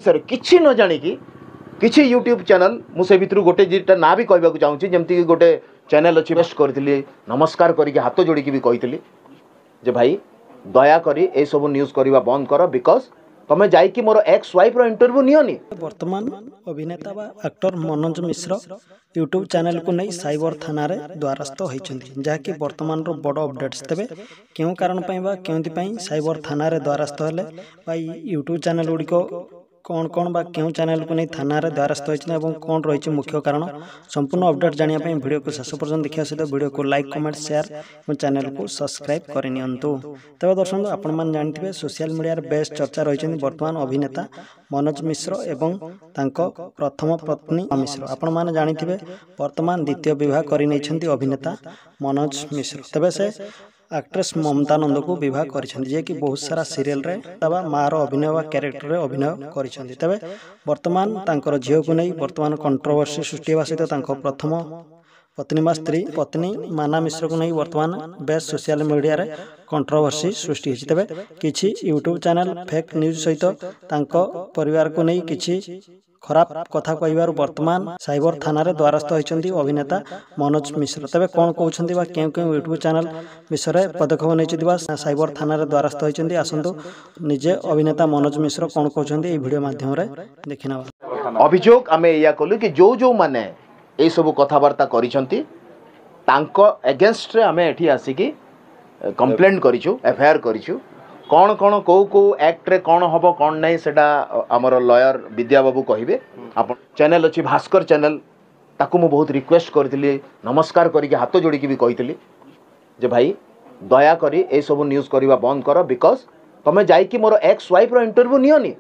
Sir किसी न जाणिकी किसी यूट्यूब चैनल मुझे भितर गोटे दुईटा ना भी कहवाक चाहूँगी जमती कि गोटे चैनल अच्छी बेस्ट करी नमस्कार करके हाथ जोड़ी भी कही जे भाई दयाकोरी ए सब न्यूज करवा बंद कर बिकज तुम्हें जाइए मोर एक्स वाइफ रो इंटरव्यू नियोनी। वर्तमान अभिनेता व actor Manoj Mishra YouTube channel को नहीं साइबर थाना रे द्वारस्थ होती जहाँकि वर्तमान रो बड़ अपडेट्स तेबे क्यों कारण क्यों साइबर थाना रे द्वारस्थ हेले यूट्यूब चैनल गुड़िक कौन कौन बा क्यों चैनल को नहीं थाना रे द्वारस्थ होती कौन रही मुख्य कारण संपूर्ण अपडेट जानापी वीडियो को शेष पर्यटन देखा सहित वीडियो को लाइक कमेंट शेयर और चैनल को सब्सक्राइब करनी तेज दर्शक आपण जानते सोशल मीडिया बेस्ट चर्चा रही वर्तमान अभिनेता मनोज मिश्र एवं तांको प्रथम पत्नी मिश्र आपण मैंने जानते वर्तमान द्वितीय विवाह कर अभिनेता मनोज मिश्र तेज से एक्ट्रेस ममता नंद को विवाह करी बहुत सारा सीरियल रे मार अभिनय व क्यारेक्टर रे अभिनय करी तेज वर्तमान तांकर झील को नहीं वर्तमान कंट्रोवर्सी सृष्टि होगा सहित प्रथम पत्नी व स्त्री पत्नी माना मिश्र को नहीं वर्तमान बेस्ट सोशल मीडिया रे कंट्रोवर्सी सृष्टि होती तेज किसी यूट्यूब चैनल फेक न्यूज सहित परिवार को नहीं किसी खराब कथा कहवर वर्तमान साइबर थाना रे द्वारस्थ होती अभिनेता मनोज मिश्र तेज कौन कहते क्यों क्यों यूट्यूब चैनल विषय पदक्षेप नहीं साइबर थाना रे द्वारस्थ होती आसतु निजे अभिनेता मनोज मिश्र कौन कहते वीडियो माध्यम देखना अभियोग आम या कलु कि जो जो माने ये सब कथबार्ता एगेन्स्ट आम एठी आसिकी कंप्लेंट करिछु एफआईआर करिछु कौन कौन कौ कौ एक्ट रे कौन हम कौन नहीं सेटा आमर लॉयर विद्या बाबू कहे आप चैनल अच्छी भास्कर चैनल ताकू मु बहुत रिक्वेस्ट करी नमस्कार करके हाथ जोड़ी भी कही जे भाई दयाकोरी ए सब न्यूज करवा बंद कर बिकज तुम्हें जाइए मोर एक्स वाइफ रो इंटरव्यू नियोनी।